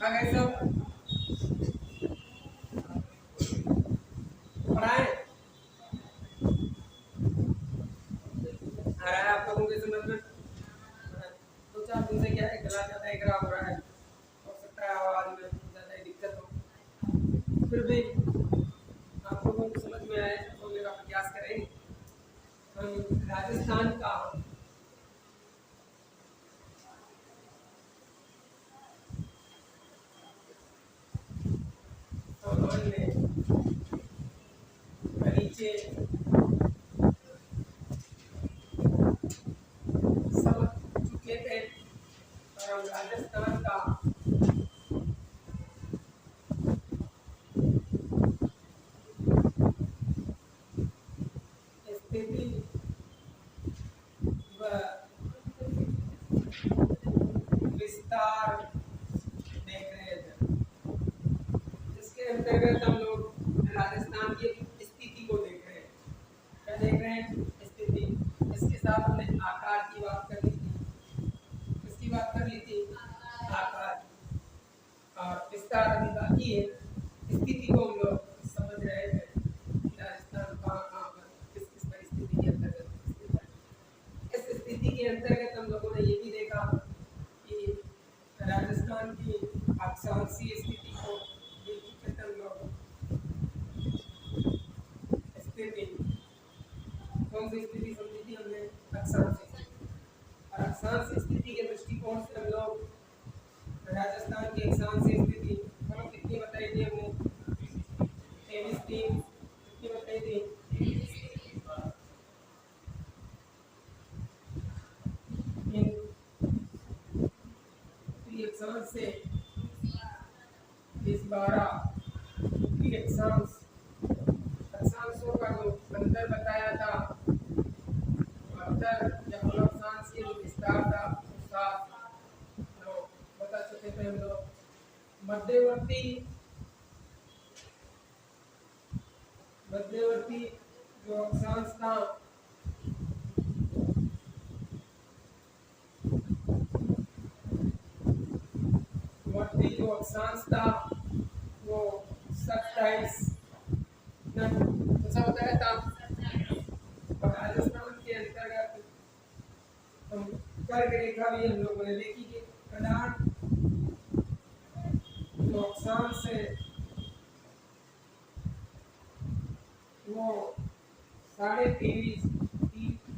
आ गए सब पढ़ाए आ रहा है आप लोगों के समझ में? दो चार दिन से क्या है, गला ज़्यादा ही खराब हो रहा है, हो सकता है आवाज़ में ज़्यादा ही दिक्कत हो, फिर भी आप लोगों को समझ में आए बोलने का प्रयास करेंगे। हम राजस्थान का सामान्य परिचय समझ चुके थे और हम राजस्थान का स्थिति व विस्तार देख रहे थे, जिसके अंतर्गत हम लोग राजस्थान की स्थिति को देख रहे हैं। क्या देख रहे हैं? स्थिति। इसके साथ हमने आकार की बात कर ली थी। किसकी बात कर ली थी? आकार। और विस्तार अभी बाकी है। स्थिति को हम लोग समझ रहे थे कि राजस्थान कहाँ पर किस किस परिस्थिति के अंतर्गत स्थित है। इस स्थिति के अंतर्गत हम लोगों ने ये भी देखा कि राजस्थान की अक्षांशीय स्थिति को स्थिति कौन सी स्थिति समझी थी हमने? अक्षांशीय स्थिति। और अक्षांशीय स्थिति के दृष्टिकोण से हम लोग राजस्थान की अक्षांशीय स्थिति कितनी बताई थी हमने? 23 कितनी बताई थी? अक्षांश से 12 अक्षांशों का जो अंतर बताया था, अंतर या अक्षांश के जो विस्तार था उसका बता चुके थे हम लोग। मध्यवर्ती जो अक्षांश था वो 27 बताया था। राजस्थान के अंतर्गत हम कर्क रेखा भी हम लोगों ने देखी कि प्रधान जो अक्षांश है वो 23.5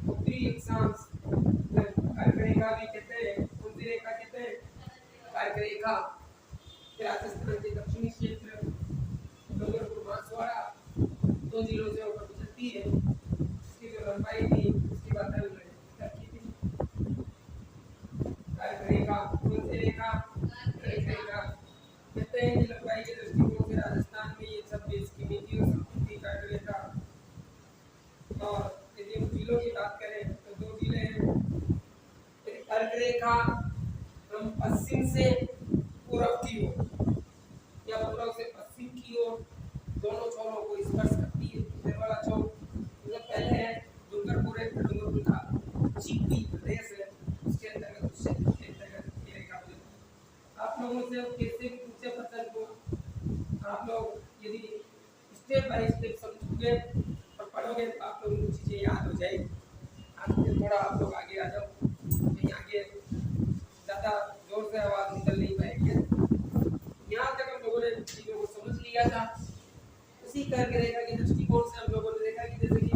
उत्तरी अक्षांश कर्क रेखा भी कहते हैं। कौन सी रेखा कहते हैं? कर्क रेखा। राजस्थान के दक्षिणी क्षेत्र डूंगरपुर बांसवाड़ा 2 जिलों से होकर गुजरती है। इसकी जो लंबाई थी उसकी बात रखी थी। कर्क रेखा कौन सी रेखा? कर्क रेखा। कहते हैं कि लंबाई के दृष्टिकोण से राजस्थान में ये 26 किमी और संपत्ति कर्क रेखा। और यदि हम जिलों की बात करें तो 2 जिले हैं। कर्क रेखा हम पश्चिम से पूर्व की ओर या पूर्व से पश्चिम की ओर दोनों छोरों को स्पर्श करती है। इधर वाला छोर मतलब पहले है डूंगरपुर है, डूंगरपुर का चिपी प्रदेश है, उसके अंतर्गत उससे अंतर्गत ये रेखा बनी। आप लोगों से कैसे भी पूछे प्रश्न को आप लोग यदि स्टेप बाय स्टेप समझोगे और पढ़ोगे तो आप लोगों को चीजें याद हो जाएगी। आज थोड़ा आप लोग आगे आ जाओ, नहीं आगे ज़्यादा जोर से आवाज़ निकल नहीं पाएगी। यहाँ तक हम लोगों ने चीज़ों को समझ लिया था। उसी कर्क रेखा के दृष्टिकोण से हम लोगों ने देखा कि जैसे कि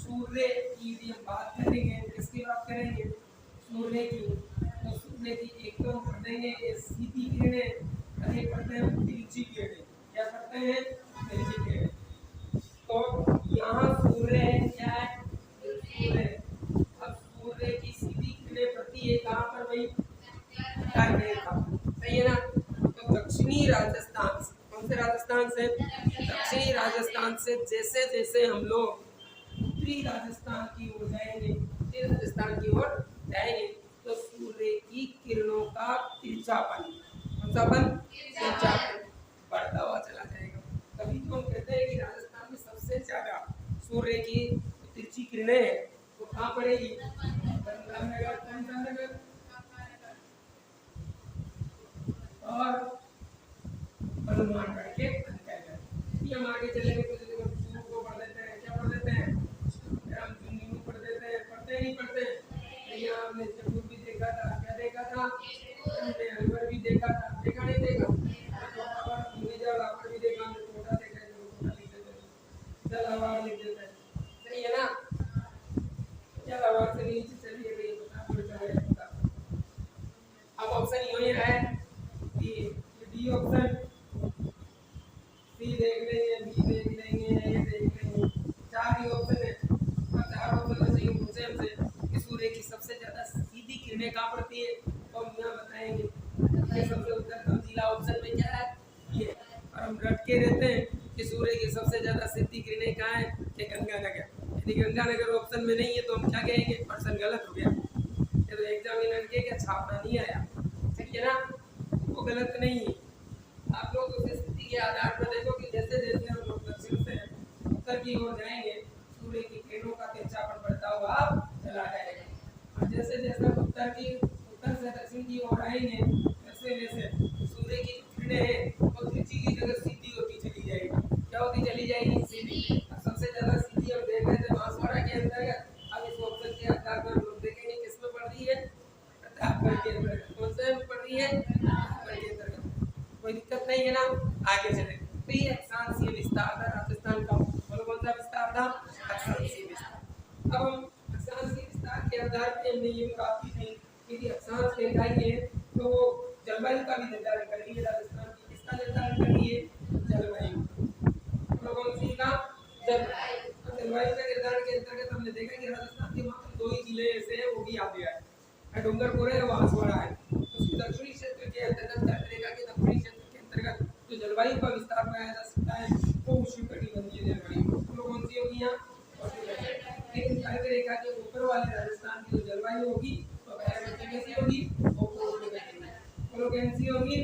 सूर्य की यदि हम बात करेंगे, किसकी बात करेंगे? सूर्य की। तो सूर्य की एक तो पढ़ते हैं सीधी किरणें और एक पढ़ते हैं तिरछी किरणें। क्या पढ़ते हैं? तिरछी किरणें। तो यहाँ सूर्य है, क्या है? सूर्य। अब सूर्य की सीधी किरणें पड़ती है कहाँ पर भाई? कर्क रेखा। सही है ना? तो दक्षिणी राजस्थान, कौन से राजस्थान से? दक्षिणी राजस्थान से जैसे जैसे हम लोग उत्तरी राजस्थान की ओर जाएंगे, उत्तरी राजस्थान की ओर जाएंगे तो सूर्य की किरणों का तिरछापन, कौन सा पन? तिरछापन बढ़ता हुआ चला जाएगा। तभी तो हम कहते हैं कि राजस्थान में सबसे ज्यादा सूर्य की तिरछी किरणें हैं वो कहाँ पड़ेगी? गंगानगर। और मुसलमान पढ़ के ये हम आगे चलेंगे तो जैसे शुरू को पढ़ देते हैं, क्या पढ़ देते हैं, हम जुम्मन पढ़ देते हैं, पढ़ते नहीं पढ़ते। लेकिन आपने जबूर भी देखा था, क्या देखा था, हमने अलवर भी देखा था, देखा नहीं देखा, तो अब मुझे जब अलवर भी देखा, हमने छोटा देखा, जो छोटा लिख देते हैं, चल अलवर लिख देते हैं, सही है ना। चल अलवर से नीचे चलिए गई बता फिर चलेगा। अब ऑप्शन ये है कि डी ऑप्शन, सी देख लेंगे, बी देख लेंगे, ए देख लेंगे, चार ही ऑप्शन है। और चार ऑप्शन में से ये पूछे हमसे कि सूर्य की सबसे ज्यादा सीधी किरणें कहाँ पड़ती है, तो हम यहाँ बताएंगे ये सबसे उत्तर समझीला ऑप्शन में क्या है ये। और हम रट के रहते हैं कि सूर्य की सबसे ज्यादा सीधी किरणें कहाँ है, ये गंगानगर। यदि गंगानगर ऑप्शन में नहीं है तो हम क्या कहेंगे, पर्सन गलत हो गया, ये तो एग्जामिनर के क्या छापना नहीं आया, सही है ना, वो गलत नहीं है। आप लोग उस स्थिति के आधार पर देखो कि जैसे जैसे हम लोग दक्षिण से उत्तर की ओर जाएंगे, सूर्य की किरणों का तिरछापन बढ़ता हुआ चला जाएगा। और जैसे जैसे उत्तर से दक्षिण की ओर आएंगे, वैसे वैसे सूर्य की किरणें हैं वो तिरछी की जगह सीधी होती चली जाएगी। क्या होती चली जाएगी, सीधी। सबसे ज्यादा सीधी हम देख रहे थे बांसवाड़ा के अंतर्गत। अब इस ऑप्शन के आधार पर हम लोग देखेंगे किसमें पड़ रही है, प्रतापगढ़ के अंतर्गत। कौन से में पड़ रही है, प्रतापगढ़ के अंतर्गत। कोई दिक्कत नहीं है ना, आगे चले। तो ये अक्षांशीय विस्तार था राजस्थान का, बोलो कौन सा विस्तार था, अक्षांशीय विस्तार। अब हम अक्षांशीय विस्तार के आधार पे हमने ये बात की थी कि अक्षांश रेखाएं है तो वो जलवायु का भी निर्धारण करेगी। राजस्थान की किसका निर्धारण करेगी, जलवायु, बोलो कौन सी का, जलवायु। जलवायु के निर्धारण के अंतर्गत हमने देखा कि राजस्थान के मात्र 2 ही जिले ऐसे हैं, वो भी याद है, डूंगरपुर है, बांसवाड़ा है। उसके दक्षिणी क्षेत्र के अंतर्गत कर्करेखा के दक्षिणी क्षेत्र के अंतर्गत जो जलवायु का विस्तार पाया जा सकता है वो उष्णकटिबंधीय जलवायु, तो कौन सी होगी यहाँ, लेकिन कर्करेखा के ऊपर वाले राजस्थान की जो जलवायु होगी वो कैसी होगी, बोलो कैसी होगी,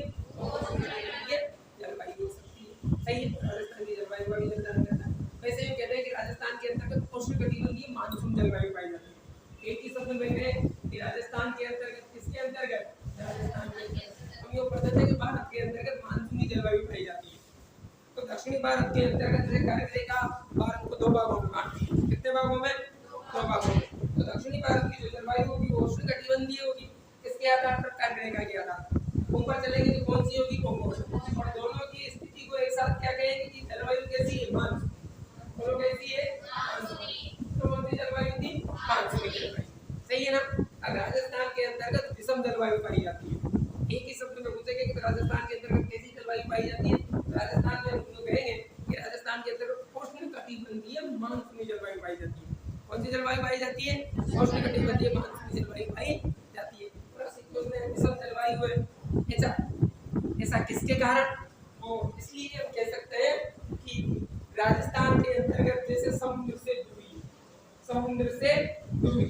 जलवायु हो सकती है, सही है। राजस्थान की जलवायु का भी निर्धारण करना है। वैसे हम कहते हैं कि राजस्थान के अंतर्गत उष्णकटिबंधीय मानसून जलवायु पाई जाती है। एक ही शब्द में कहें कि राजस्थान के अंतर्गत, किसके अंतर्गत, राजस्थान के अंतर्गत। हम ये पढ़ते थे कि भारत के अंतर्गत मानसूनी जलवायु पाई जाती है। तो दक्षिणी भारत के अंतर्गत जैसे कर्करेखा भारत को 2 भागों में बांटती है, कितने भागों में, 2 भागों में। तो दक्षिणी भारत की जो जलवायु होगी वो उष्णकटिबंधीय होगी, किसके आधार पर, कर्करेखा के आधार पर। ऊपर चलेंगे तो कौन सी होगी, कोंगो। और दोनों की स्थिति को एक साथ क्या कहेंगे कि जलवायु कैसी है, मानसून, बोलो कैसी है, मानसूनी। तो कौन सी जलवायु थी, मानसूनी जलवायु, सही है ना। अब राजस्थान के अंतर्गत विषम जलवायु पाई जाती है। एक ही शब्द में पूछेंगे कि राजस्थान के अंतर्गत कैसी जलवायु पाई जाती है, राजस्थान में हम लोग कहेंगे कि राजस्थान के अंतर्गत उष्णकटिबंधीय मानसूनी जलवायु पाई जाती है। कौन सी जलवायु पाई जाती है, उष्णकटिबंधीय मानसूनी जलवायु पाई जाती है। विषम जलवायु है, ऐसा किसके कारण, वो इसलिए हम कह सकते हैं कि राजस्थान के अंतर्गत जैसे समुद्र से दूरी, समुद्र से दूरी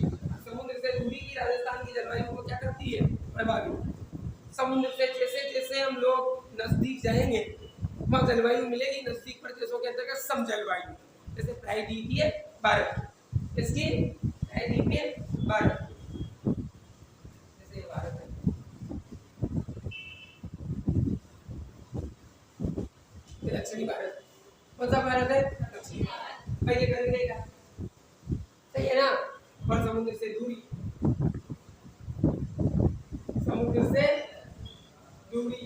की राजस्थान की जलवायु को क्या करती है, प्रभावित। समुद्र से जैसे जैसे हम लोग नजदीक जाएंगे वहाँ जलवायु मिलेगी नजदीक प्रदेशों के अंतर्गत सम जलवायु, जैसे प्रायद्वीपीय भारत, इसकी प्रायद्वीपीय भारत, जैसे भारत है, दक्षिणी भारत, कौन सा भारत है, दक्षिणी भारत, पहले कर देगा, सही है ना। और समुद्र से दूरी, समुद्र से दूरी,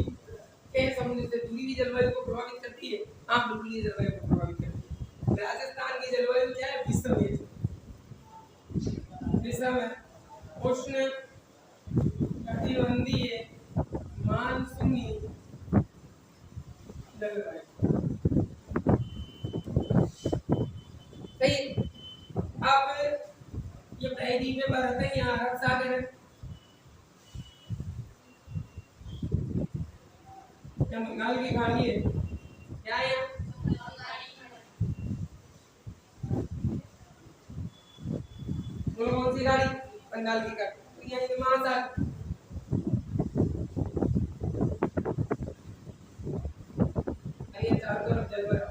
समुद्र से दूरी भी जलवायु को प्रभावित करती है, हाँ बिल्कुल ये जलवायु को प्रभावित करती है। राजस्थान की जलवायु क्या है, विषम है, विषम है, उष्ण कटिबंधीय मानसूनी जलवायु, सही। अब ये प्रायद्वीप में भारत है, यहाँ अरब सागर है, बंगाल की खाड़ी है, क्या है, कौन सी खाड़ी, बंगाल की खाड़ी, यहाँ हिंद महासागर, ये चारों तरफ जलवायु,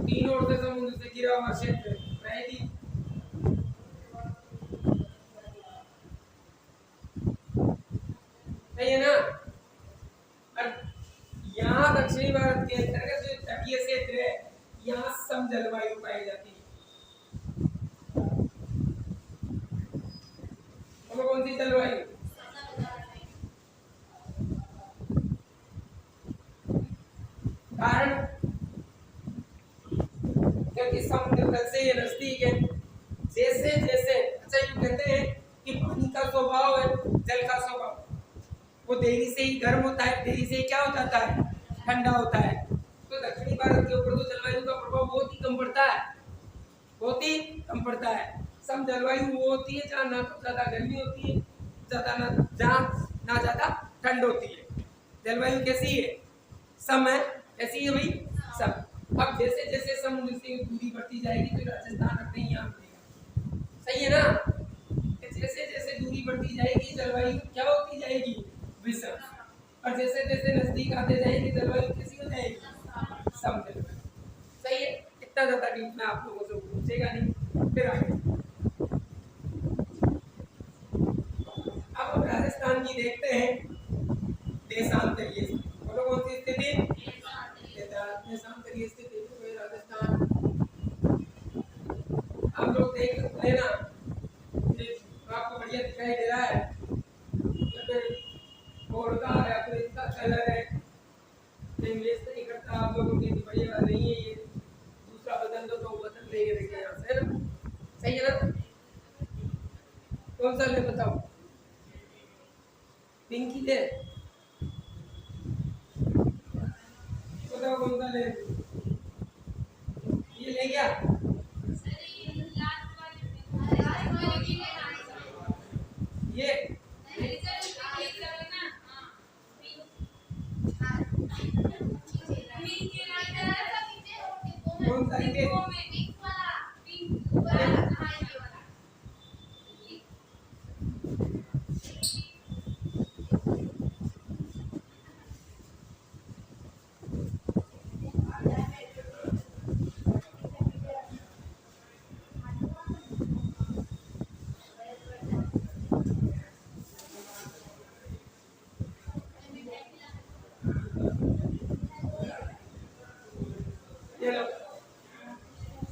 तीन ओर से समुद्र से घिरा हुआ क्षेत्र प्रायद्वीप, सही है ना। और यहाँ दक्षिणी भारत के अंतर्गत जो तटीय क्षेत्र है यहाँ सम जलवायु पाई जाती है। तो कौन सी जलवायु? कारण क्योंकि समुद्र तल से ये नजदीक है। जैसे जैसे अच्छा यूं कहते हैं कि पानी का स्वभाव है, जल का स्वभाव, वो देरी से ही गर्म होता है, देरी से क्या हो जाता है, ठंडा होता है। तो दक्षिणी भारत के ऊपर तो जलवायु का प्रभाव बहुत ही कम पड़ता है, बहुत ही कम पड़ता है। सम जलवायु वो होती है जहाँ ना तो ज्यादा गर्मी होती है, जहाँ ना ज्यादा ठंड होती है। जलवायु कैसी है? सम है। कैसी है भाई? सम। अब जैसे जैसे समुद्र से दूरी बढ़ती जाएगी तो राजस्थान अपने यहाँ मिलेगा, सही है ना। जैसे जैसे दूरी बढ़ती जाएगी जलवायु क्या होती जाएगी? विषम। और जैसे जैसे नजदीक आते जाएंगे जलवायु कैसी हो जाएगी? सम जलवायु। सही है। इतना ज्यादा डीप में आप लोगों से पूछेगा नहीं। फिर आगे अब हम राजस्थान की देखते हैं देशांतरीय। बोलो कौन सी स्थिति? देशांतरीय स्थिति में राजस्थान। आप लोग देख लेना, आपको बढ़िया दिखाई दे रहा है या फिर बोर्ड का या फिर इसका कलर है, इंग्लिश नहीं करता आप लोगों के लिए बढ़िया नहीं है ये। दूसरा बदल दो तो बदल देंगे, देखिए यहाँ से ना, सही है ना। कौन सा ले बताओ? पिंकी ले बताओ, कौन सा ले? ये ले गया ये कौन सा ये?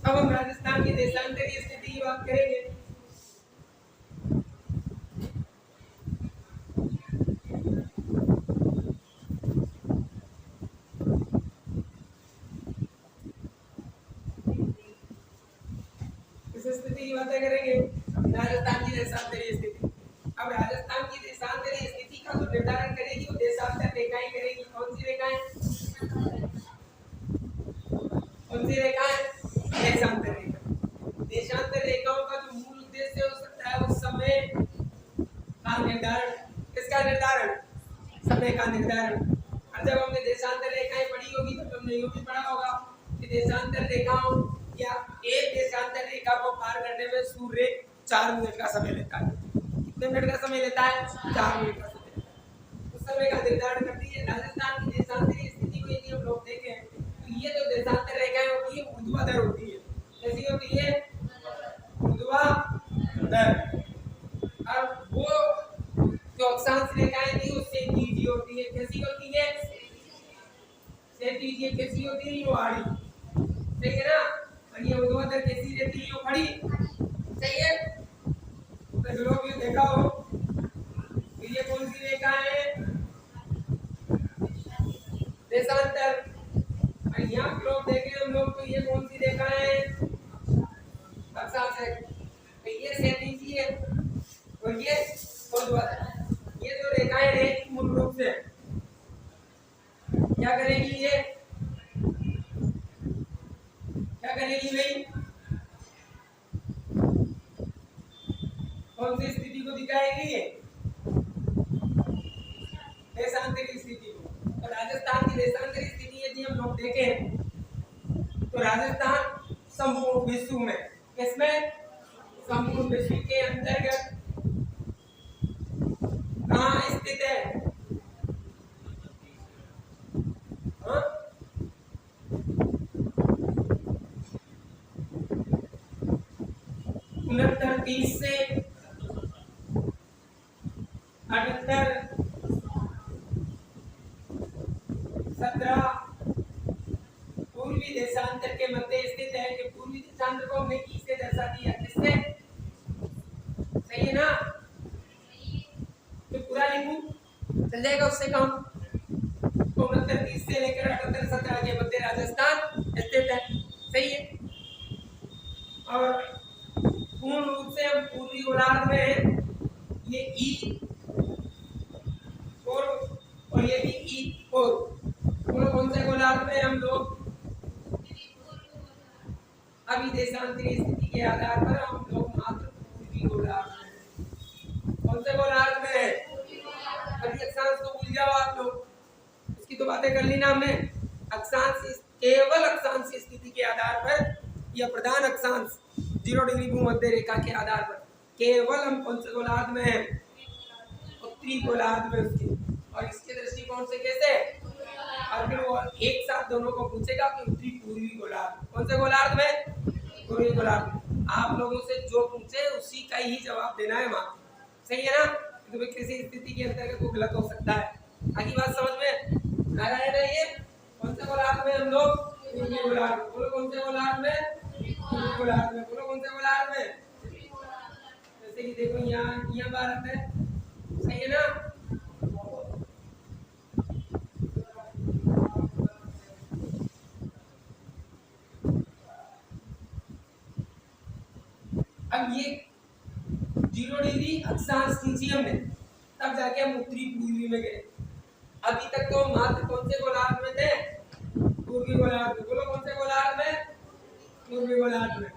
अब हम राजस्थान की देशांतरीय स्थिति की बात करेंगे। इस स्थिति की बातें करेंगे, राजस्थान की देशांतरीय स्थिति। अब राजस्थान की देशांतरीय स्थिति का जो निर्धारण करेगी वो देशांतर रेखाएं करेगी। कौन सी रेखाएं? कौन सी रेखाएं? देशांतर रेखा। देशांतर रेखाओं का जो मूल उद्देश्य हो सकता है वो समय का निर्धारण। किसका निर्धारण? समय का निर्धारण। और जब हमने देशांतर रेखाएं पढ़ी होगी तो हमने ये भी पढ़ा होगा कि देशांतर रेखाओं या एक देशांतर रेखा को पार करने में सूर्य 4 मिनट का समय लेता है। कितने मिनट का समय लेता है? 4 मिनट का समय। उस समय का निर्धारण करती है। राजस्थान की देशांतरीय स्थिति को यदि हम लोग देखें तो ये जो देशांतर रेखाएं होती है ऊर्ध्वाधर होती है। कैसी होती है? ऊर्ध्वाधर। और वो जो अक्षांश रेखाएं थी उससे नीचे होती है। कैसी होती है? क्षैतिज। कैसी होती है? ये आड़ी। सही है ना। और ये ऊर्ध्वाधर कैसी रहती है? ये खड़ी। सही है। तो लोग ये देखा हो ये कौन सी रेखा है? देशांतर। और यहाँ लोग देखें हम लोग तो ये कौन सी रेखा है? अक्षांश रेखा। तो ये क्षैतिज है और ये ऊर्ध्वाधर। ये जो रेखाएं रहेगी मूल रूप से क्या करेगी? ये क्या करेगी भाई? कौन सी स्थिति को दिखाएगी? देशांतरीय स्थिति को। तो राजस्थान की देशांतरीय स्थिति यदि हम लोग देखें तो राजस्थान संपूर्ण विश्व में, किसमें? संपूर्ण विश्व के अंतर्गत कहाँ स्थित है? 29 से 78 डिग्री चल जाएगा उससे कम। तो 69-30 से लेकर 78-17 के मध्य राजस्थान स्थित है। सही है। और पूर्ण रूप से हम पूर्वी गोलार्ध में हैं, ये ई और ये भी ई पूर्व। कौन से गोलार्ध में हम लोग? अभी देशांतरीय स्थिति के आधार पर हम लोग मात्र पूर्वी गोलार्ध में हैं। कौन से गोलार्ध में है? अभी अक्षांश को भूल जाओ आप लोग, उसकी तो बातें कर ली ना हमने। अक्षांश केवल अक्षांश स्थिति के आधार पर या प्रधान अक्षांश 0 डिग्री भूमध्य रेखा के आधार पर केवल हम कौन से गोलार्ध में हैं? उत्तरी गोलार्ध में उसके। और इसके दृष्टिकोण से कैसे? और फिर वो एक साथ दोनों को पूछेगा कि उत्तरी पूर्वी गोलार्ध। कौन से गोलार्ध में? पूर्वी गोलार्ध। आप लोगों से जो पूछे उसी का ही जवाब देना है वहां। सही है ना? तो किसी स्थिति के अंतर्गत वो गलत हो सकता है। आगे बात समझ में आ रहा है ना? ये कौन से गोलार्ध में हम लोग? पूर्वी गोलार्ध। बोलो कौन से गोलार्ध में? पूर्वी गोलार्ध में। बोलो कौन से गोलार्ध में? जैसे कि देखो यहाँ भारत है। सही है ना? अब ये 0 डिग्री अक्षांश खींची हमने, तब जाके हम उत्तरी पूर्वी में गए। अभी तक तो मात्र कौन से गोलार्ध में थे? पूर्वी गोलार्ध में। बोलो कौन से गोलार्ध में? पूर्वी गोलार्ध में।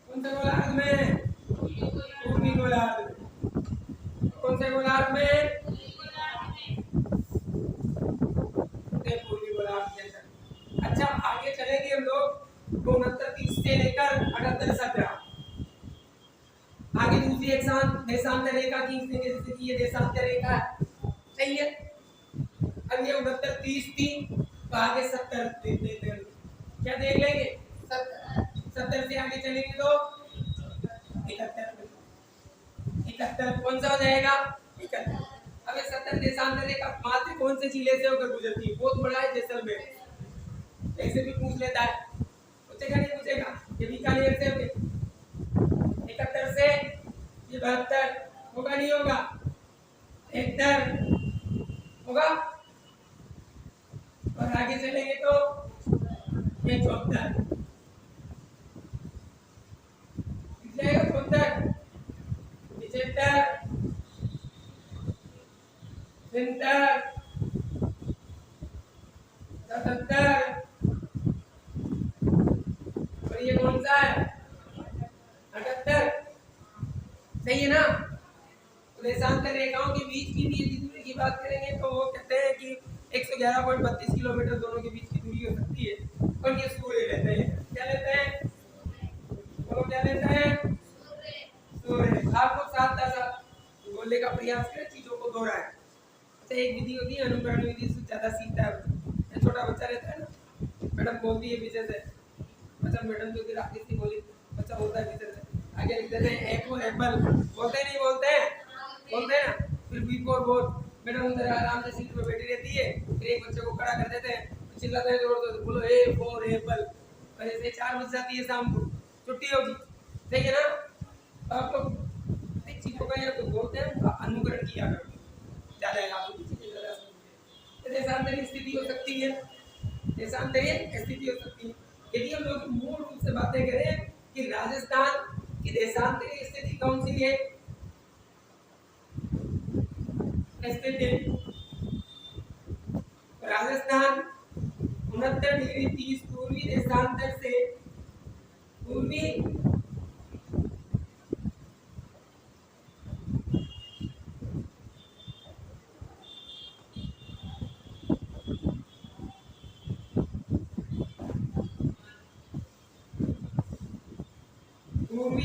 कौन से गोलार्ध में? पूर्वी गोलार्ध में। कौन से गोलार्ध में? पूर्वी गोलार्ध के अंदर। अच्छा, आगे चलेंगे हम लोग 69-30 से लेकर 78-17। आगे दूसरी एक देशांतर रेखा खींचने के, जैसे कि ये देशांतर रेखा है। सही है। अब ये 69-30 थी, तो आगे 70 देते हैं। क्या देख लेंगे? 70 से आगे चलेंगे तो 71 कौन सा हो जाएगा? 71। अब ये 70 देशांतर रेखा मात्र कौन से जिले से होकर गुजरती है? बहुत बड़ा है जैसलमेर। ऐसे भी पूछ लेता है। पूछेगा नहीं पूछेगा? ये बीकानेर से 71 से ये 72 होगा नहीं होगा? 71 होगा। और आगे चलेंगे तो ये 74 जाएगा। 74 75 73 77। और ये कौन सा है? 78। सही है ना? तो देशांतर रेखाओं के बीच की भी दूरी की बात करेंगे तो वो कहते हैं कि 111.32 किलोमीटर दोनों के बीच की दूरी हो सकती है। और ये सूर्य लेते हैं। क्या लेते हैं? वो क्या लेते हैं? सूर्य। आप लोग साथ बोलने का प्रयास करें, चीजों को दोहराएं। अच्छा, एक विधि होती है अनुकरण विधि, से ज्यादा सीखता है। छोटा बच्चा रहता है ना, मैडम बोलती है पीछे से, अच्छा मैडम जो फिर आगे से बोली, बच्चा होता है पीछे से, आगे लिख देते हैं ए फॉर एप्पल। बोलते नहीं बोलते हैं? बोलते हैं ना। फिर बी फॉर बोट। मैडम उधर आराम से सीट पे बैठी रहती है, फिर एक बच्चे को खड़ा कर देते हैं, चिल्लाते हैं जोर से, बोलो ए फॉर एप्पल। और ऐसे 4 बज जाती है शाम को, छुट्टी होगी। सही है ना? आप लोग चीजों का यार बोलते हैं, अनुकरण किया करो, ज्यादा आपको चीजें ज्यादा समझे। देशांतरीय स्थिति हो सकती है, देशांतरीय स्थिति हो सकती है। यदि हम लोग मूल रूप से बातें करें कि राजस्थान की देशांतरीय स्थिति कौन सी है? स्थिति राजस्थान 69 डिग्री 30 पूर्वी देशांतर से पूर्वी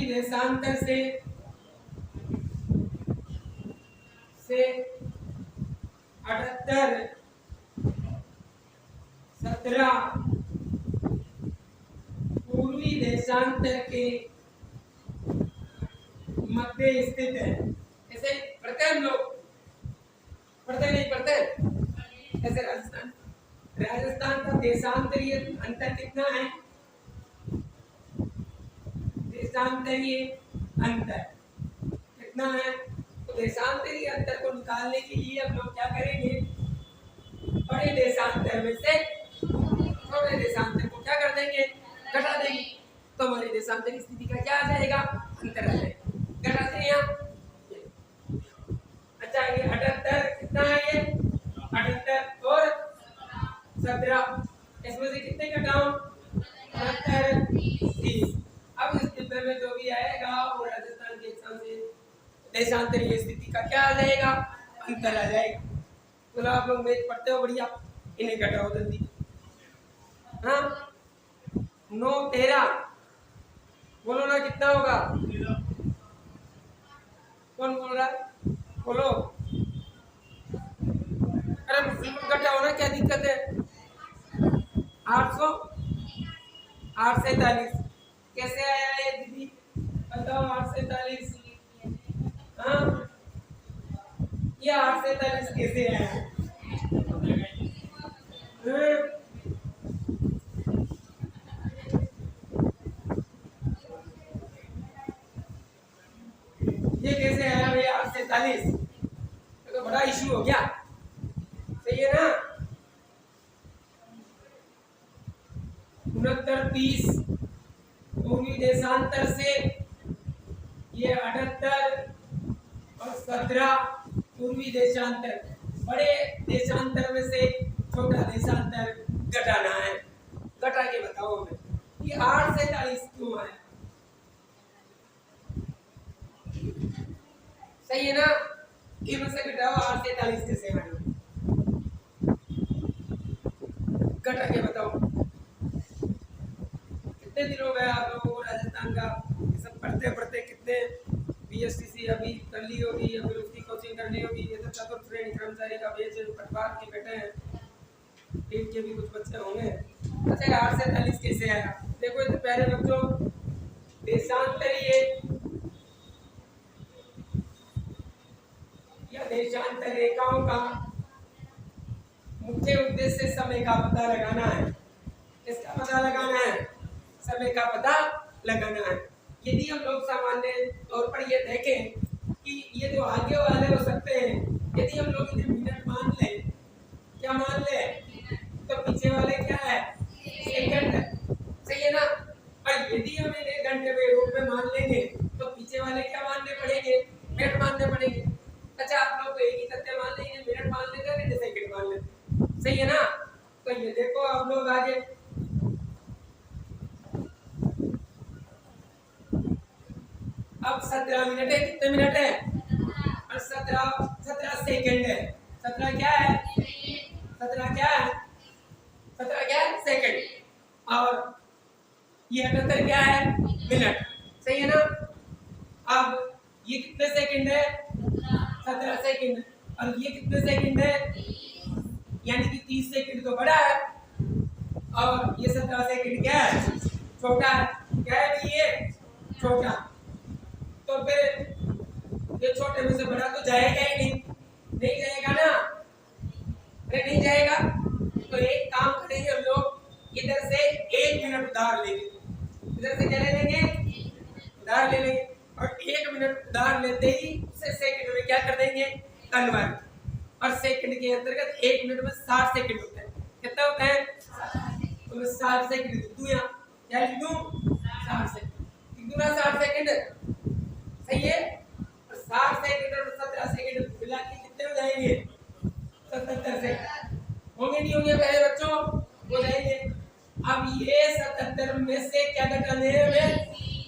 देशांतर से 78 17 पूर्वी देशांतर के मध्य स्थित है। ऐसे पढ़ते हैं हम लोग? पढ़ते नहीं पढ़ते? ऐसे राजस्थान राजस्थान का देशांतरीय अंतर कितना है? देशांतरीय अंतर कितना है? तो देशांतरीय अंतर को निकालने के लिए हम लोग क्या करेंगे? बड़े देशांतर में से छोटे देशांतर को क्या कर देंगे? घटा देंगे। तो हमारी देशांतरीय स्थिति का क्या आ जाएगा? अंतर आ जाएगा। घटाते हैं यहाँ। अच्छा ये 78 कितना है? ये 78 और 17, इसमें से कितने घटाऊं? 78 30। अब इस डिब्बे में जो भी आएगा वो राजस्थान के एग्जाम से देशांतरीय स्थिति का क्या आ जाएगा? अंतर आ जाएगा। बोला आप लोग मैथ पढ़ते हो बढ़िया, इन्हें घटाओ जल्दी। हाँ 9 13 बोलो ना कितना होगा? कौन बोल रहा है? बोलो। अरे घटाओ ना, क्या दिक्कत है? 800 847 कैसे आया ये दीदी? बताओ 847। हाँ ये 847 कैसे आया? ये कैसे आया भैया 847? तो बड़ा इश्यू हो गया। सही है ना? 69 30 पूर्वी देशांतर से, ये 78 और 17 पूर्वी देशांतर। बड़े देशांतर में से छोटा देशांतर घटाना है। घटा के बताओ हमें ये 8 से 40 क्यों आया? सही है ना? इनमें से घटाओ 8 से 40 कैसे आया? घटा के बताओ। कितने दिन हो गए आप लोगों को राजस्थान का ये सब पढ़ते पढ़ते? कितने बीएसटीसी अभी कर ली होगी या फिर उसकी कोचिंग करनी होगी? ये तो चतुर्थ श्रेणी कर्मचारी का बैच पटवार के बैठे हैं, टेट के भी कुछ बच्चे होंगे। अच्छा 8 से 40 कैसे आया? देखो इतने प्यारे बच्चों, देशांतरीय या देशांतर रेखाओं का मुख्य उद्देश्य समय का पता लगाना है। किसका पता लगाना है? समय का पता लगाना है। यदि हम लोग सामान्य तौर पर ये देखें कि ये जो आगे वाले हो सकते हैं, यदि हम लोग इन्हें मिनट मान लें, क्या मान लें? तो पीछे वाले क्या है? सेकंड है। सही है ना? और यदि हम इन्हें घंटे के रूप में मान लेंगे तो पीछे वाले क्या मानने पड़ेंगे? मिनट मानने पड़ेंगे। अच्छा आप लोग एक ही तथ्य मान लेंगे, मिनट मान लेते हैं, सेकंड मान लेते। सही है ना? तो ये देखो आप लोग आगे अब 17 मिनट है। कितने मिनट है? और 17 सेकंड है। 17 क्या है? 17 क्या है? 17 क्या है? सेकंड। और ये 78 क्या है? मिनट। सही है ना? अब ये कितने सेकंड है? 17 सेकंड। और ये कितने सेकंड है? यानी कि 30 सेकंड तो बड़ा है और ये 17 सेकंड क्या है? छोटा है। क्या है भाई? ये छोटा। तो फिर ये छोटे में से बड़ा तो जाएगा ही नहीं। नहीं जाएगा ना? अरे नहीं जाएगा। तो एक काम करेंगे हम लोग, इधर से 1 मिनट उधार लेंगे। इधर से क्या ले लेंगे? उधार ले लेंगे। और 1 मिनट उधार लेते ही उसे सेकंड में क्या कर देंगे? कन्वर्ट। और सेकंड के अंतर्गत 1 मिनट में 60 सेकंड होता है। कितना होता है? तो मैं 60 सेकंड लिख दूं यहाँ। क्या लिख दूं? 60 सेकंड लिख दूं ना? 60 सेकंड सही है। और 60 सेकंड और 17 सेकंड मिला के कितने हो जाएंगे? 77 सेकंड। होंगे नहीं होंगे पहले बच्चों? हो जाएंगे। अब ये 77 में से क्या घटाने हैं?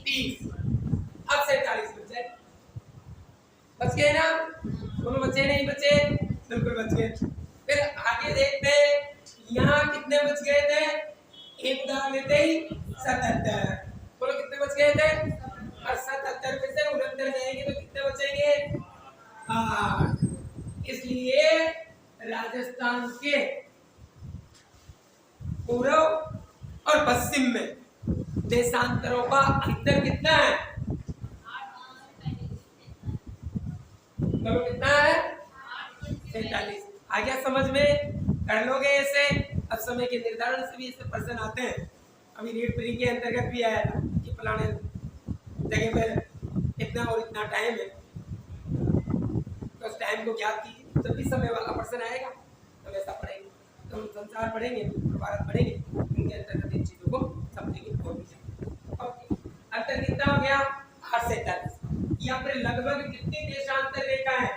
30। अब 47 बच जाए। बच गए ना? दोनों बचे नहीं बचे? बिल्कुल बच गए। फिर आगे देखते हैं यहाँ कितने बच गए थे? एक उधार लेते ही 77। बोलो कितने बच गए थे? और 77 में से 69 जाएंगे तो कितने बचेंगे? 8। इसलिए राजस्थान के पूर्व और पश्चिम में देशांतरों का अंतर कितना है? कितना है? 47। आ गया समझ में? कर लोगे ऐसे? अब समय के निर्धारण से भी इससे प्रश्न आते हैं। अभी रीड प्री के अंतर्गत भी आया था कि फलाने जगह पर इतना और इतना टाइम है, तो उस टाइम को ज्ञात कीजिए। जब भी समय वाला प्रश्न आएगा तो ऐसा पढ़ेंगे, तो हम संसार पढ़ेंगे, भारत पढ़ेंगे, उनके अंतर्गत इन चीजों को समझेंगे और भी जाएंगे। अंतर कितना हो गया? 8 से 40। यहाँ पर लगभग कितनी देशांतर रेखा है?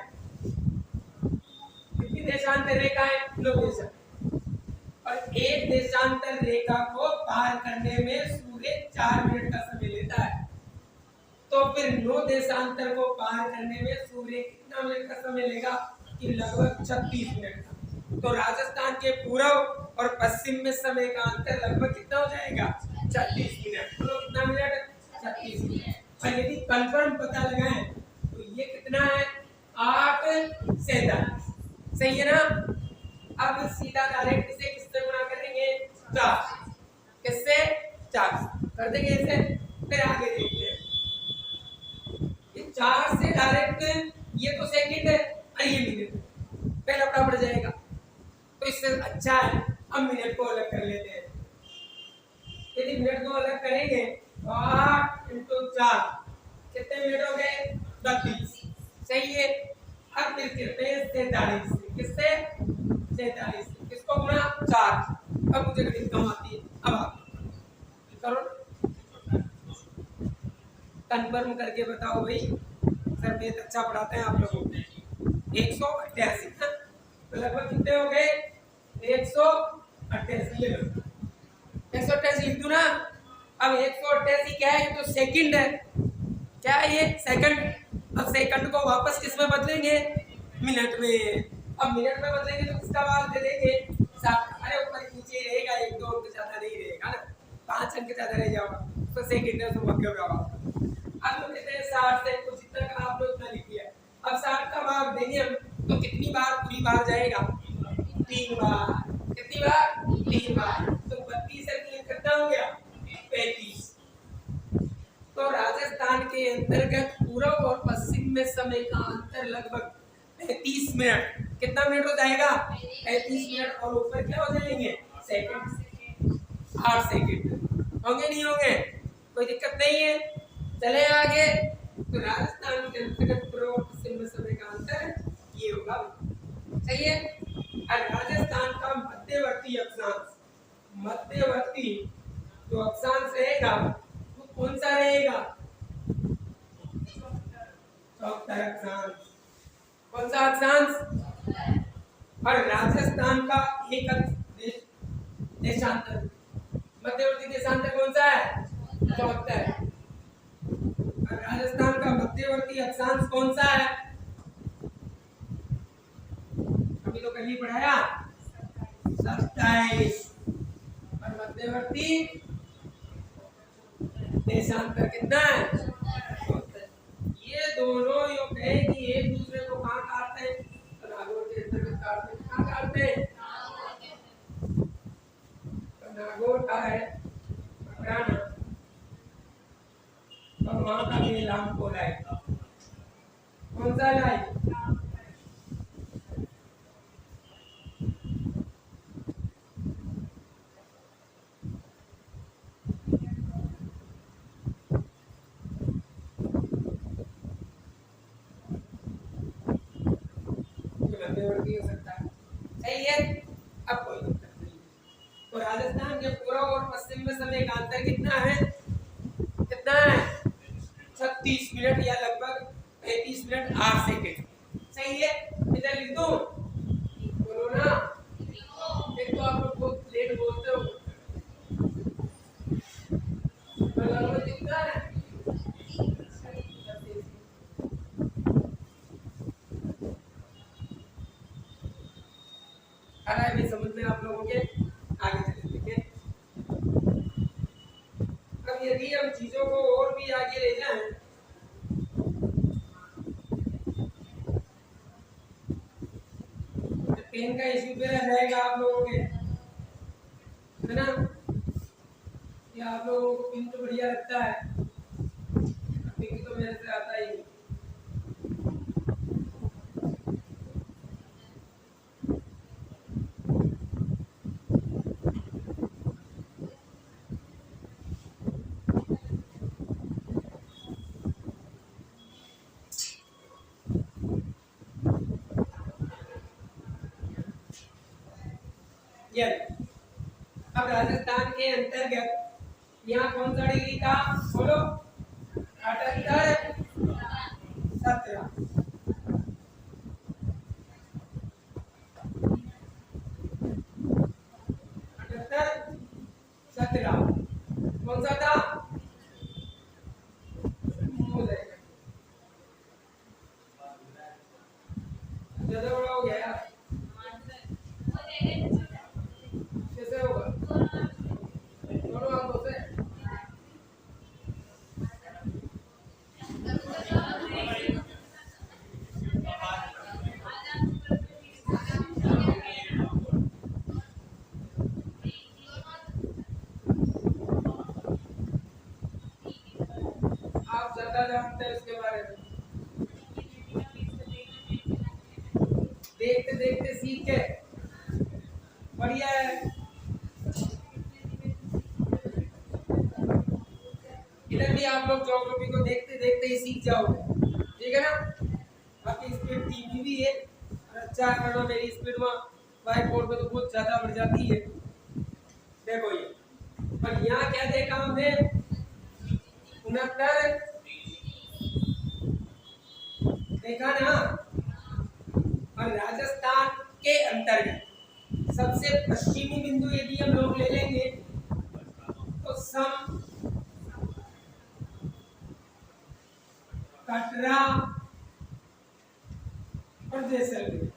कितनी देशांतर रेखा है? 9 देशांतर। और एक देशांतर रेखा को पार करने में सूर्य 4 मिनट का समय लेता है, तो फिर 9 देशांतर को पार करने में सूर्य कितना मिनट का समय लेगा? कि लगभग 36 मिनट का। तो राजस्थान के पूर्व और पश्चिम में समय का अंतर लगभग कितना हो जाएगा? 36 मिनट। तो कितना मिनट? 36 मिनट। और यदि कंफर्म पता लगाएं तो ये कितना है? 8 से 10। सही है ना? अब सीधा डायरेक्ट इसे किससे गुणा करेंगे? 4। किससे? 4 कर देंगे इसे। फिर आगे देखते हैं। ये 4 से डायरेक्ट, ये तो सेकंड है और ये मिनट, पहला अपना बढ़ जाएगा, तो इससे अच्छा है हम मिनट को अलग कर लेते हैं। यदि मिनट को अलग करेंगे तो 8 × 4 कितने मिनट हो गए? 32। सही है। अब फिर करते हैं 43 से। किससे? 43 से। किसको गुणा? 4। अब मुझे गणित कम आती है, अब आप करो, कंफर्म करके बताओ भाई। सर बेहद अच्छा पढ़ाते हैं आप लोगों को। 188 तो लगभग कितने हो गए? 188। ले लो, 188 लिख दूं ना। अब 188 क्या है? तो सेकंड है। क्या है ये? सेकंड। अब सेकंड को वापस किस में बदलेंगे? मिनट में। अब मिनट में बदलेंगे तो किसका भाग दे देंगे? 7। अरे ऊपर नीचे रहेगा, 1-2 अंक ज्यादा नहीं रहेगा ना, 5 अंक ज्यादा रह जाएगा, तो सेकंड है, तो भाग होगा। अब लोग कहते हैं 60 से कुछ इतना का आप लोग इतना लिख दिया। अब 60 का भाग देंगे हम तो कितनी बार पूरी बार जाएगा? 3 बार। कितनी बार? 3 बार। तो 32 से 3 कितना हो गया? 35। तो राजस्थान के अंतर्गत पूर्व और पश्चिम में समय का अंतर लगभग 35 मिनट। कितना मिनट हो जाएगा? 35 मिनट। और ऊपर क्या हो जाएंगे? सेकंड। 8 सेकंड होंगे, नहीं होंगे? कोई दिक्कत नहीं है। चले आगे। तो राजस्थान के अंतर्गत पूर्व और पश्चिम में समय का अंतर ये होगा। सही है। और राजस्थान का मध्यवर्ती अक्षांश, मध्यवर्ती जो अक्षांश रहेगा वो कौन सा रहेगा? चौहत्तर अक्षांश। कौन सा अक्षांश? और राजस्थान का एक देशांतर, मध्यवर्ती देशांतर कौन सा है? 74। राजस्थान का मध्यवर्ती अक्षांश कौन सा है? अभी तो कल ही पढ़ाया, 27। और मध्यवर्ती देशांतर कितना है? 74। ये दोनों योग है कि एक दूसरे को कहाँ काटते हैं? नागौर के अंतर्गत काटते हैं। कहाँ काटते हैं? नागौर का है पकड़ाना, और वहां का भी लाम को लाइक। कौन सा लाइक? मध्यवर्ती हो सकता है। सही है। अब कोई दिक्कत नहीं। तो राजस्थान के पूर्व और पश्चिम में समय का अंतर कितना है? कितना है? 36 मिनट या लगभग 35 मिनट 8 सेकंड। सही है। इधर लिख दूं? बोलो ना। एक तो आप लोग बहुत लेट बोलते हो। लगभग कितना है? अरे भी समझ में आप लोगों के आगे चले। ठीक है। अब यदि हम चीजों को और भी आगे ले जाएं तो पेन का इश्यू पे रहेगा आप लोगों के, है ना? कि आप लोगों को पेन तो बढ़िया लगता है, पेन तो मेरे से आता ही। ये अब राजस्थान के अंतर्गत यहाँ कौन सा डिग्री था बोलो 78 17 78 17 कौन सा था ज्यादा बड़ा हो गया यार कैसे होगा दोनों आंखों से आप ज्यादा जानते हैं इसके बारे में देखते देखते सीख के बढ़िया है इधर भी आप लोग ज्योग्राफी को देखते देखते ही सीख जाओगे ठीक है ना बाकी स्पीड धीमी भी है अच्छा करना मेरी स्पीड में बाइक बोर्ड पे तो बहुत ज्यादा बढ़ जाती है देखो ये पर यहाँ क्या देखा हमने 69 देखा ना और राजस्थान के अंतर्गत सबसे पश्चिमी बिंदु यदि हम लोग ले लेंगे तो सम कटरा और जैसलमेर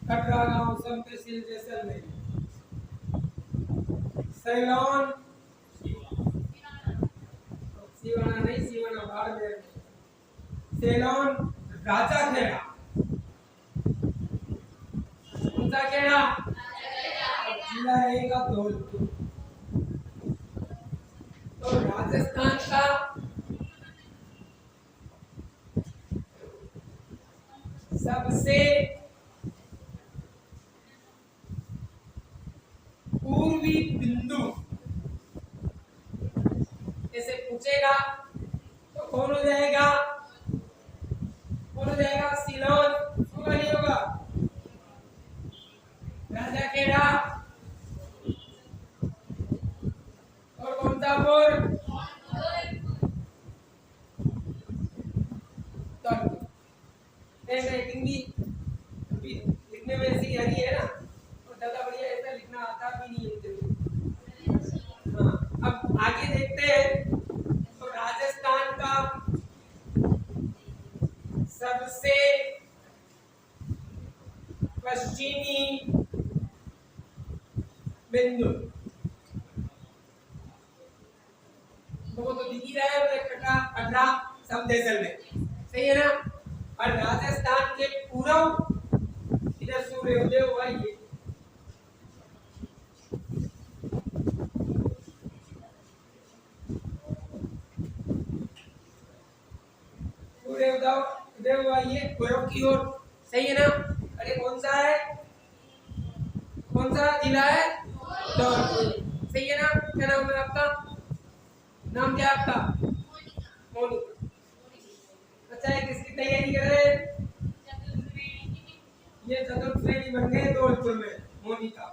कटरा गांव सम तहसील जैसलमेर सैलौन सीवाना नहीं सीवाना बाड़मेर सैलौन राजाखेड़ा कौन सा खेड़ा जिला रहेगा धौलपुर तो राजस्थान का सबसे पूर्वी बिंदु ऐसे पूछेगा तो कौन हो जाएगा सीलोन होगा नहीं होगा राजाखेड़ा और कौन सा बोर राइटिंग भी लिखने में ऐसी हरी है ना और ज्यादा बढ़िया ऐसा लिखना आता भी नहीं है हाँ अब आगे देखते हैं तो राजस्थान का सबसे पश्चिमी बिंदु तो वो तो दिख ही रहा है कटरा कटरा सब जैसलमेर सही है ना और राजस्थान के पूर्व इधर सूर्योदय हुआ ये सूर्योदय हुआ ये पूर्व की ओर सही है ना अरे कौन सा है कौन सा जिला है धौलपुर सही है ना क्या नाम है आपका नाम क्या है आपका मोनिका अच्छा है किसकी तैयारी कर रहे हैं ये चतुर्थ श्रेणी बन गए धौलपुर में मोनिका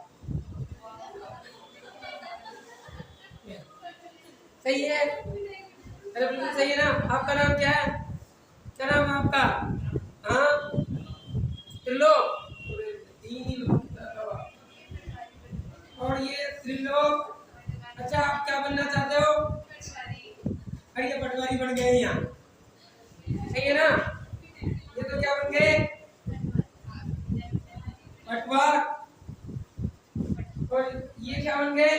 सही है अरे बिल्कुल सही है ना आपका नाम क्या है क्या नाम है आपका हाँ त्रिलोक और ये त्रिलोक अच्छा आप क्या बनना चाहते हो अरे ये पटवारी बन गए यहाँ सही है ना ये तो क्या बन गए पटवार और ये क्या बन गए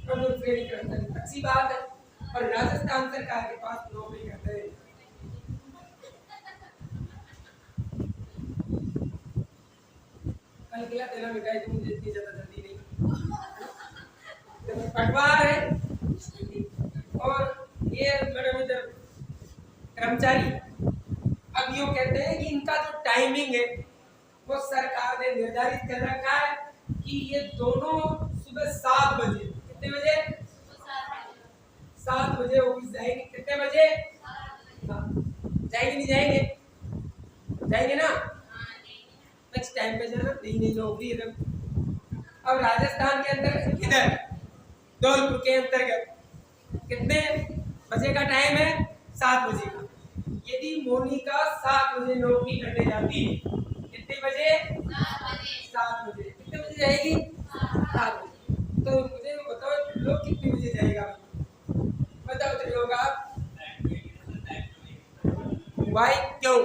अच्छी बात है और राजस्थान सरकार के पास नौकरी करते हैं कल क्या देना मिठाई तुम इतनी ज्यादा जल्दी नहीं पटवार है और ये मैडम इधर कर्मचारी अब यूँ कहते हैं कि इनका जो टाइमिंग है वो सरकार ने निर्धारित कर रखा है कि ये दोनों सुबह 7 बजे कितने बजे 7 बजे ऑफिस जाएंगे कितने बजे जाएंगे नहीं जाएंगे जाएंगे ना नेक्स्ट टाइम पे जाना, नहीं नौकरी इधर। अब राजस्थान के अंदर इधर धौलपुर के अंतर्गत कितने बजे का टाइम है? 7 बजे का। यदि मोनिका 7 बजे नौकरी करने जाती है, कितने बजे? 7 बजे। कितने बजे जाएगी? 7 बजे। तो मुझे बताओ लोग कितने बजे जाएगा? बताओ तो लोग आप वाई क्यों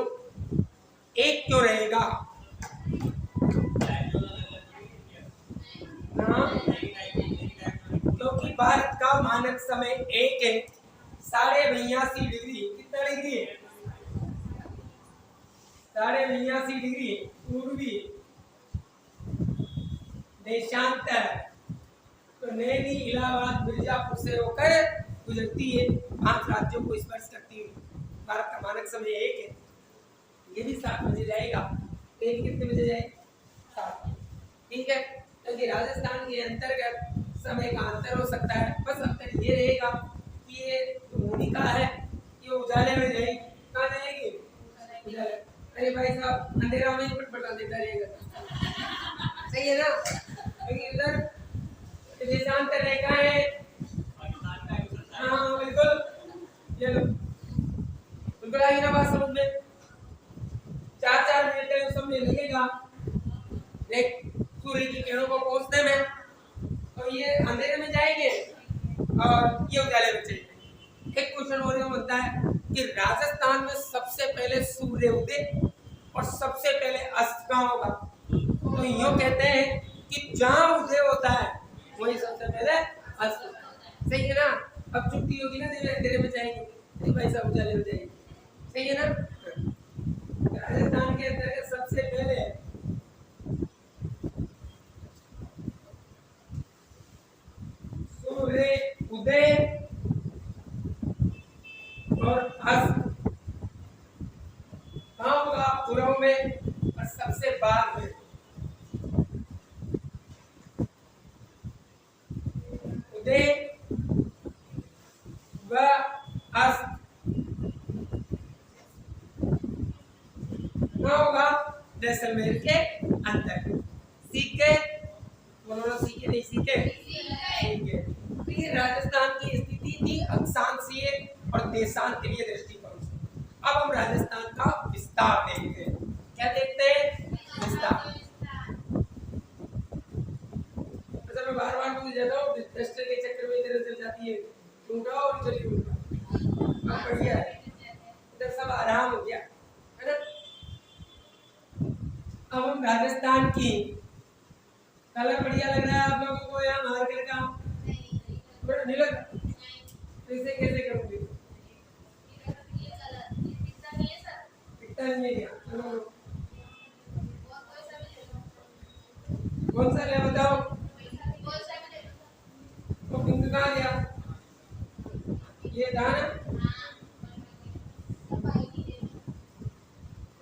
एक क्यों रहेगा? क्योंकि भारत का मानक समय एक है 82.82 डिग्री। कितना डिग्री है? 82.82 डिग्री पूर्वी देशांतर। तो नैनी, इलाहाबाद, मिर्जापुर से होकर गुजरती है, 5 राज्यों को स्पर्श करती है। भारत का मानक समय एक है। ये भी 7 बजे जाएगा। ट्रेन कितने बजे जाएगी? 7। ठीक है। क्योंकि राजस्थान के अंतर्गत समय का अंतर हो सकता है। बस अंतर ये रहेगा कि ये मोनिका है ये उजाले में जाएगी। कहाँ जाएगी? उजाले। अरे भाई साहब अंधेरा में ही पटपटा देता रहेगा। सही है ना? क्योंकि इधर देशांतर रेखा है। हाँ बिल्कुल। ये लो बिल्कुल आई ना बात समझ में? 4-4 मिनट है उस समय लगेगा देख सूर्य की किरणों को पहुंचने में। तो ये अंधेरे में जाएंगे और ये उजाले में चलेंगे। एक क्वेश्चन और ये बनता है कि राजस्थान में सबसे पहले सूर्य उदय और सबसे पहले अस्त कहाँ होगा? तो यूँ कहते हैं कि जहाँ उदय होता है वही सबसे पहले अस्त। सही है ना? अब छुट्टी होगी ना तो अंधेरे में जाएंगे, भाई साहब उजाले में जाएंगे। सही है ना? राजस्थान के अंदर सबसे पहले सूर्य उदय और अस्त कहाँ होगा? पूर्व में और सबसे बाद में। उदय व अस्त कहाँ होगा? जैसलमेर के अंदर। सीखे बोलो ना? सीखे नहीं सीखे? सीखे। तो ये राजस्थान की स्थिति थी अक्षांशीय और देशांतरीय दृष्टिकोण से। अब हम राजस्थान का विस्तार देखते हैं। क्या देखते हैं? विस्तार। अच्छा मैं बार-बार भूल जाता हूँ, टेस्ट के चक्कर में इधर चल जाती है, उल्टा और चली उल्टा। अब बढ़िया है, इधर सब आराम हो गया है ना? अब हम राजस्थान की कलर बढ़िया लग रहा है आप लोगों को? या मार्केट का बड़ा नहीं लग? कैसे कैसे करोगे? दिखता नहीं है क्या? चलो कौन सा ले बताओ? तो पिंक कहाँ गया? ये था ना?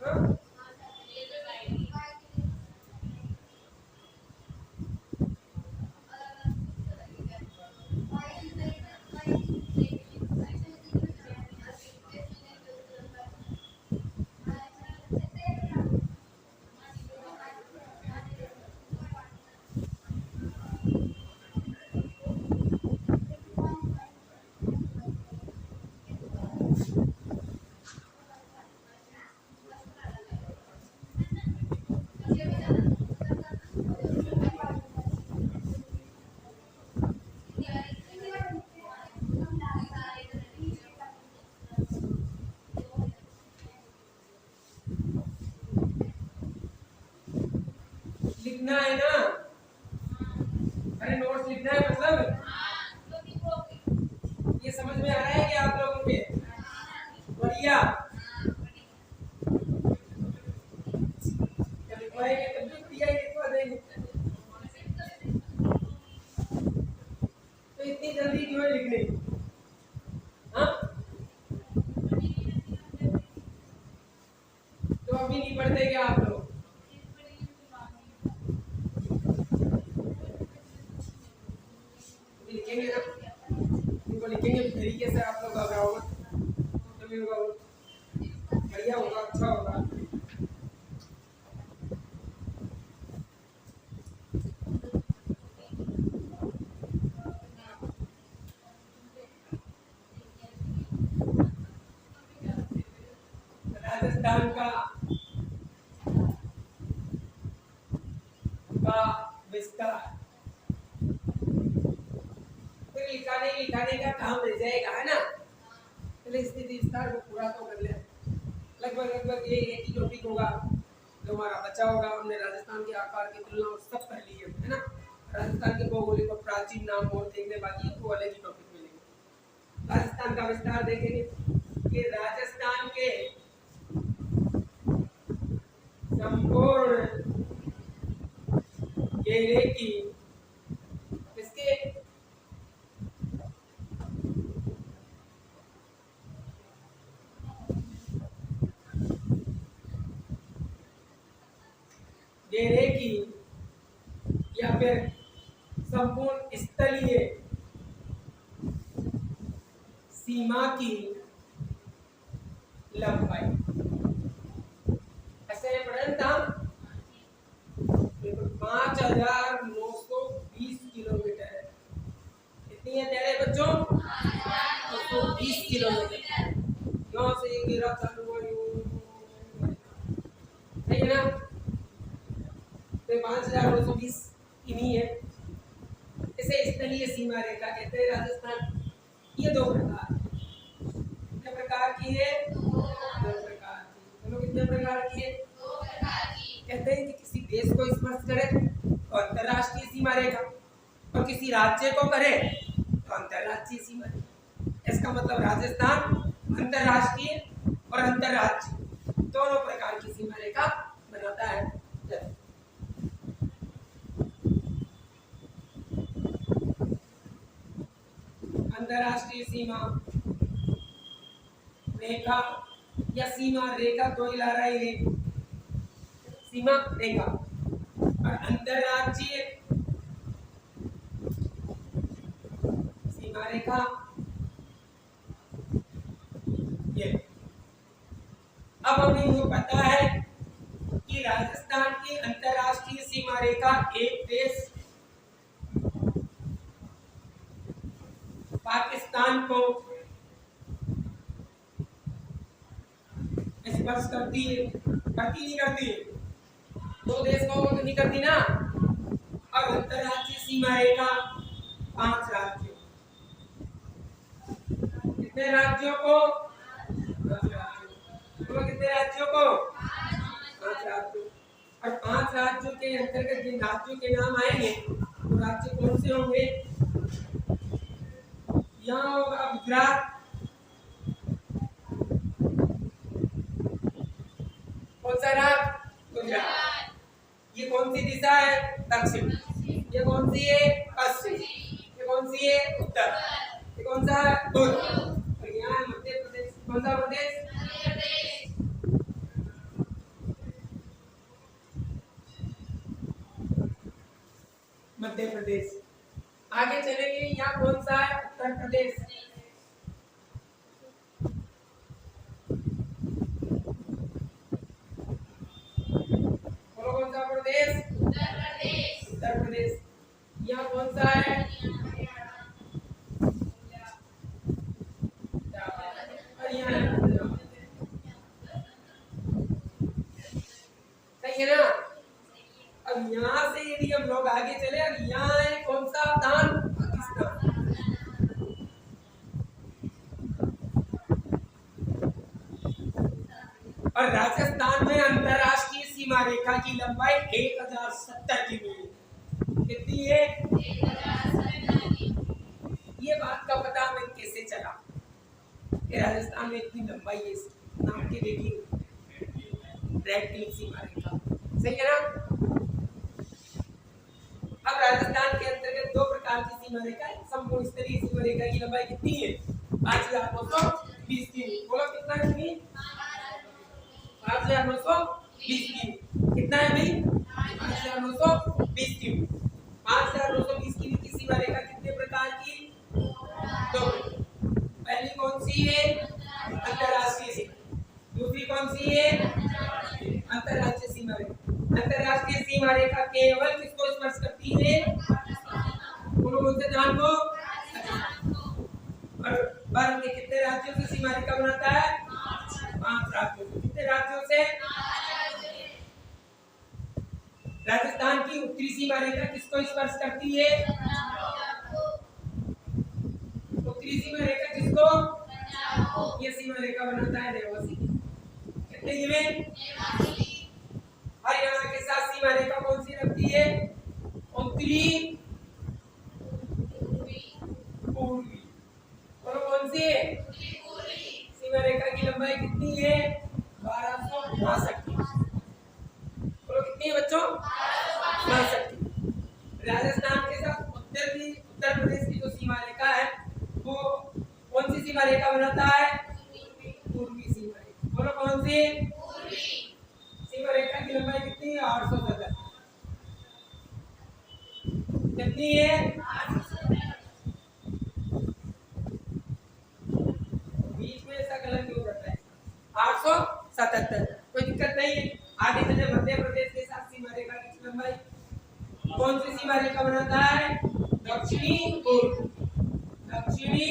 हाँ? लिखना है ना? अरे नोट्स लिखना है मतलब ये समझ में आ रहा है क्या आप लोगों के? बढ़िया। लिखवाएंगे तब भी दिया ही लिखवा देंगे। तो इतनी जल्दी क्यों है लिखने? हाँ? तो अभी नहीं पढ़ते क्या आप लोग? लिखेंगे ना? इनको लिखेंगे तरीके से आप लोग घबराओ मत, बढ़िया होगा, अच्छा होगा। का विस्तार। फिर लिखाने का काम रह जाएगा, है ना। पहले स्थिति विस्तार को पूरा तो कर ले। लगभग ये एक ही टॉपिक होगा जो हमारा बचा होगा। हमने राजस्थान के आकार की तुलना और सब कर ली है ना। राजस्थान के भौगोलिक और प्राचीन नाम और देखने बाकी है, तो अलग ही टॉपिक मिलेंगे। राजस्थान का विस्तार देखेंगे कि राजस्थान के संपूर्ण घेरे की इसके घेरे की या फिर संपूर्ण स्थलीय सीमा की लंबाई ऐसे पढ़ा था 5920 किलोमीटर है। कितनी है तेरे बच्चों? 920 किलोमीटर। यहाँ से गिरा चालू हुआ, सही है ना। तो 5220 किमी है। इसे स्थलीय सीमा रेखा कहते हैं राजस्थान। ये दो प्रकार, कितने प्रकार की है? दो प्रकार की। चलो कितने प्रकार की है? दो प्रकार की। कहते हैं कि किसी देश को स्पर्श करे तो अंतरराष्ट्रीय सीमा रेखा, और किसी राज्य को करे तो अंतरराष्ट्रीय सीमा रेखा। इसका मतलब राजस्थान अंतरराष्ट्रीय और अंतरराज्य दोनों प्रकार की सीमा रेखा बनाता है। अंतरराष्ट्रीय सीमा रेखा या सीमा रेखा तो ही ला रही है, सीमा रेखा। और अंतरराज्यीय सीमा रेखा ये। अब हमें ये पता है कि राजस्थान की अंतरराष्ट्रीय सीमा रेखा एक देश पाकिस्तान को स्पर्श करती है, करती नहीं करती? दो देश को तो नहीं करती ना। और अंतरराष्ट्रीय सीमा रेखा 5 राज्यों, कितने राज्यों को? 5 राज्यों। तो कितने राज्यों को? 5 राज्यों। और 5 राज्यों के अंतर्गत जिन राज्यों के नाम आएंगे वो राज्य कौन से होंगे? यहाँ होगा गुजरात, कौन सा राज्य? गुजरात। ये कौन सी दिशा है? दक्षिण। ये कौन सी है? पश्चिम। ये कौन सी है? उत्तर। ये कौन सा है? पूर्व। और यहाँ मध्य प्रदेश, कौन सा प्रदेश? मध्य प्रदेश। आगे चलेंगे, यहाँ कौन सा है? उत्तर प्रदेश। बोलो कौन सा प्रदेश? उत्तर प्रदेश। उत्तर प्रदेश। यहाँ कौन सा है? सही है ना। अब यहाँ से यदि हम लोग आगे चले, अब यहाँ है कौन सा स्थान? पाकिस्तान। और राजस्थान में अंतरराष्ट्रीय सीमा रेखा की लंबाई 1070 किमी। कितनी है? 1070। ये बात का पता हमें कैसे चला कि राजस्थान में इतनी लंबाई है? नाम के देखिए, रेड क्लिफ सीमा रेखा, सही है ना। अब राजस्थान के अंतर्गत दो प्रकार की सीमा रेखा है। संपूर्ण स्तरीय सीमा रेखा की लंबाई कितनी है? 5920 किमी। बोलो कितना किमी? 5920 किमी। कितना है भाई? 5920 किमी। 5920 किमी की सीमा रेखा कितने प्रकार की? दो। पहली कौन सी है? अंतरराष्ट्रीय सीमा। दूसरी कौन सी है? अंतरराष्ट्रीय सीमा रेखा। अंतरराष्ट्रीय सीमा रेखा केवल किसको स्पर्श करती है? बोलो मुझसे ध्यान को। और भारत के कितने राज्यों से सीमा रेखा बनाता है? 5 राज्यों से। कितने राज्यों से? राजस्थान की उत्तरी सीमा रेखा किसको स्पर्श करती है? उत्तरी सीमा रेखा किसको? ये सीमा रेखा बनाता है नेवासी। कितने की में? हरियाणा के साथ सीमा रेखा कौन सी लगती है? उत्तरी पूर्वी। बोलो कौन सी है? सीमा रेखा की लंबाई कितनी है? 1262। बोलो कितनी है बच्चों? 1262। राजस्थान के साथ उत्तर प्रदेश की जो सीमा रेखा है वो कौन सी सीमा रेखा बनाता है? पूर्वी सीमा रेखा। बोलो कौन सी? सीमा रेखा की लंबाई कितनी है? 870। कितनी है? बीच में ऐसा गलत क्यों करता है? 877। कोई दिक्कत नहीं है। आगे चले मध्य प्रदेश के साथ सीमा रेखा की लंबाई कौन सी सीमा रेखा बनाता है? दक्षिणी पूर्वी। दक्षिणी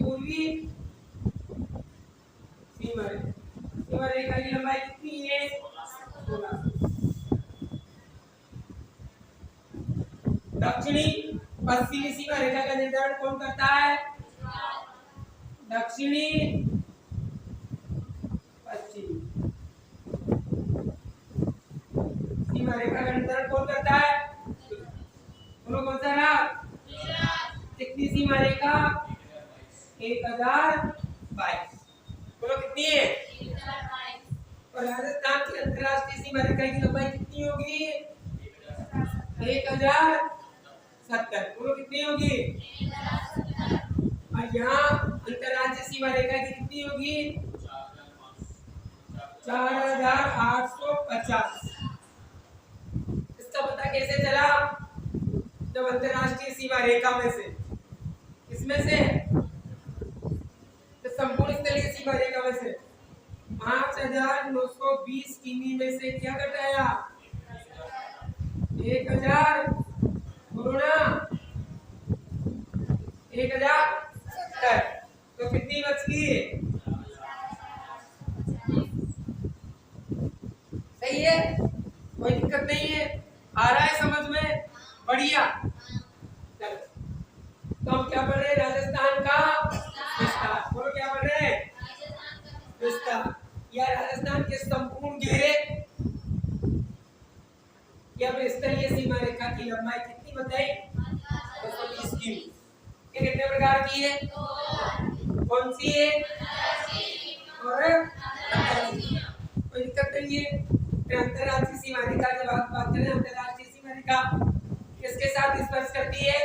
पूर्वी सीमा रेखा। सीमा रेखा की लंबाई कितनी है? 16। दक्षिणी पश्चिमी सीमा रेखा का निर्धारण कौन करता है? दक्षिणी पश्चिमी सीमा रेखा का निर्धारण कौन करता है? बोलो कौन सा रहा? कितनी सीमा रेखा? 1022। बोलो कितनी है? और राजस्थान की अंतरराष्ट्रीय सीमा रेखा की लंबाई कितनी होगी? 1070। बोलो कितनी होगी? और यहाँ अंतरराज्यीय सीमा रेखा की कितनी होगी? 4850। इसका पता कैसे चला? जब अंतरराष्ट्रीय सीमा रेखा में से इसमें से संपूर्ण स्थलीय सीमा रेखा में से 5920 किमी में से क्या घटाया? 1000 गुणा 1070। तो कितनी बच गई? सही है, कोई दिक्कत नहीं है। आ रहा है समझ में? बढ़िया। चलो तो हम क्या पढ़ रहे हैं? राजस्थान का विस्तार। बोलो क्या पढ़ रहे हैं? विस्तार। या राजस्थान के संपूर्ण घेरे या स्थलीय सीमा रेखा की लंबाई कितनी बताई? 220 की। ये कितने प्रकार की है? कौन सी है? और कोई दिक्कत नहीं है। अंतरराष्ट्रीय सीमा रेखा की बात करें, अंतरराष्ट्रीय सीमा रेखा किसके साथ स्पर्श करती है?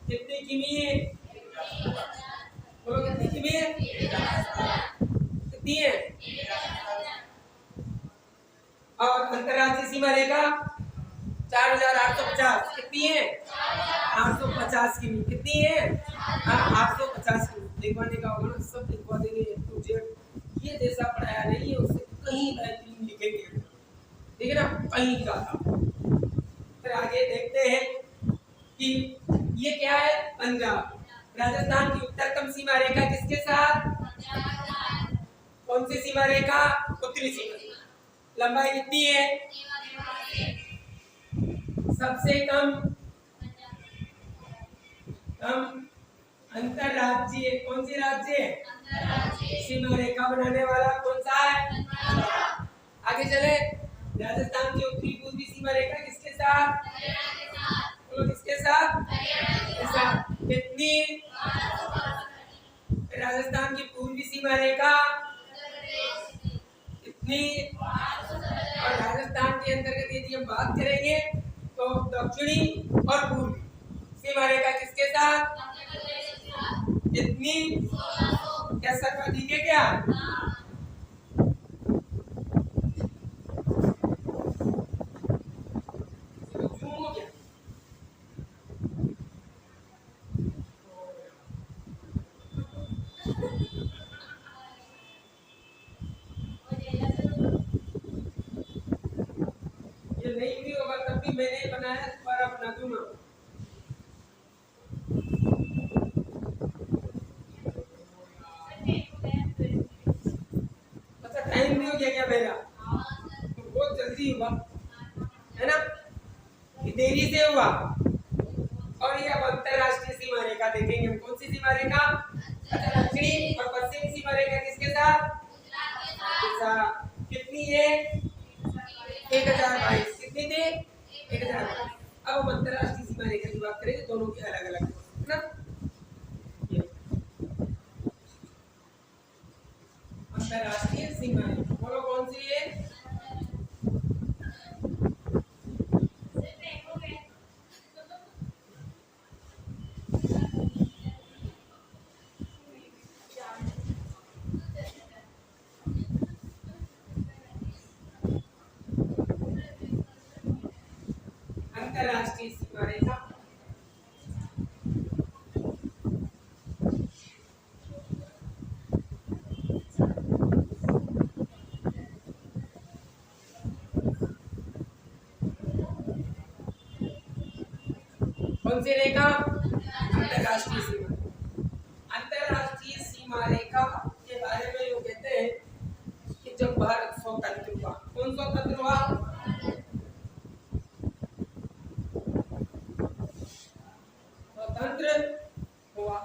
कितनी किमी है? बोलो कितनी किमी है? कितनी है? और अंतरराष्ट्रीय सीमा रेखा 4850। कितनी है? 850 किमी। कितनी है? 850 किमी। लिखवाने का होगा ना, सब लिखवा देंगे टू जेड। ये जैसा पढ़ाया नहीं है उससे कहीं बेहतरीन लिखेंगे, ठीक है ना? कहीं ज्यादा। फिर आगे देखते हैं कि ये क्या है? पंजाब। राजस्थान की उत्तरतम सीमा रेखा किसके साथ? कौन सी सीमा रेखा? उत्तरी सीमा। लंबाई कितनी है? सबसे कम अंतरराज्यीय कौन सी राज्य सीमा रेखा बनाने वाला कौन सा है? आगे चले। राजस्थान की उत्तरी पूर्वी सीमा रेखा किसके साथ? बोलो किसके साथ? के साथ। कितनी? राजस्थान की पूर्वी सीमा रेखा कितनी? और राजस्थान के अंतर्गत यदि हम बात करेंगे तो दक्षिणी और पूर्वी सीमा रेखा किसके साथ? कितनी? क्या सर ठीक है क्या? ये नहीं भी होगा तब भी मैंने बनाया, दोबारा बना दूंगा। अच्छा टाइम भी हो गया क्या मेरा? जल्दी हुआ, है ना, ये देरी से हुआ। और ये अब अंतरराष्ट्रीय सीमा रेखा देखेंगे हम। कौन सी सीमा रेखा? दक्षिणी और पश्चिमी सीमा रेखा किसके साथ? के साथ। कितनी है? 1022। कितनी थी? 1022। अब हम अंतरराष्ट्रीय सीमा रेखा की बात करेंगे, दोनों की अलग अलग है ना। अंतरराष्ट्रीय सीमा रेखा बोलो कौन सी है? अंतरराष्ट्रीय सीमा रेखा कौन सी रेखा? अंतरराष्ट्रीय सीमा। अंतरराष्ट्रीय सीमा रेखा के बारे में लोग कहते हैं कि जब भारत स्वतंत्र हुआ। कौन स्वतंत्र हुआ? स्वतंत्र हुआ।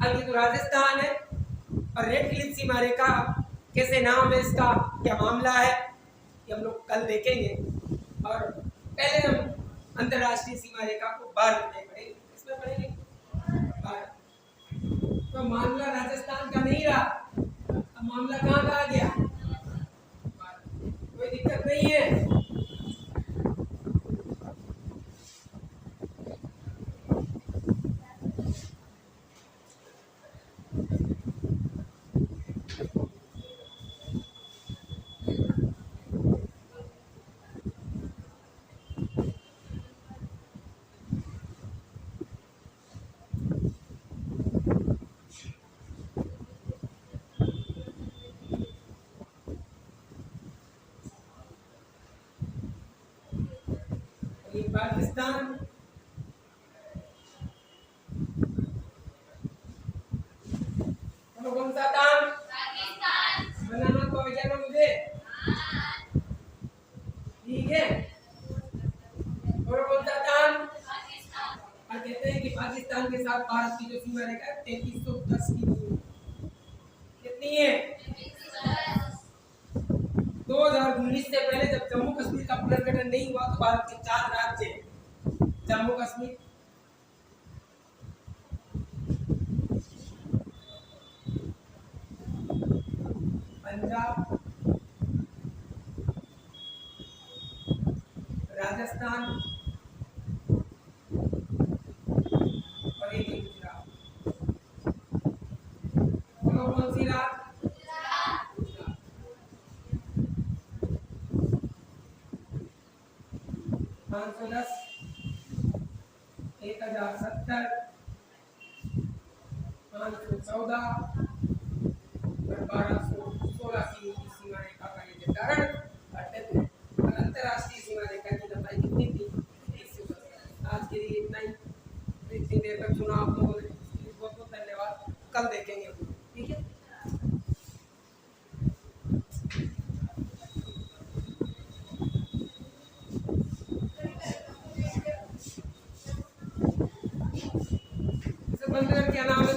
अब ये तो राजस्थान है और रेड क्लिफ सीमा रेखा कैसे नाम है इसका, क्या मामला है, ये हम लोग कल देखेंगे। और पहले हम अंतरराष्ट्रीय सीमा रेखा को भारत में पढ़ेंगे। इसमें पढ़ेंगे भारत। तो मामला राजस्थान का नहीं रहा, अब मामला कहाँ का आ गया? भारत। कोई दिक्कत नहीं है। पाकिस्तान, कौन सा था? पाकिस्तान। बनाना तो आ ना मुझे, ठीक है। और कौन सा था? पाकिस्तान। और कहते हैं कि पाकिस्तान के साथ भारत की जो सीमा रेखा है 3310 की दूरी। कितनी है? 2019 से पहले जब जम्मू कश्मीर का पुनर्गठन नहीं हुआ तो भारत के 4 राज्य, जम्मू कश्मीर, पंजाब, राजस्थान और एक गुजरात। कौन सी रात? 510, 1070, 514 और 1216 की सीमा रेखा का ये निर्धारण करते थे। अंतरराष्ट्रीय सीमा रेखा की लंबाई कितनी थी? 110। आज के लिए इतना ही। इतनी देर तक सुना आप लोगों ने, बहुत बहुत धन्यवाद। कल देखेंगे, ठीक है। बंद कर, क्या नाम है?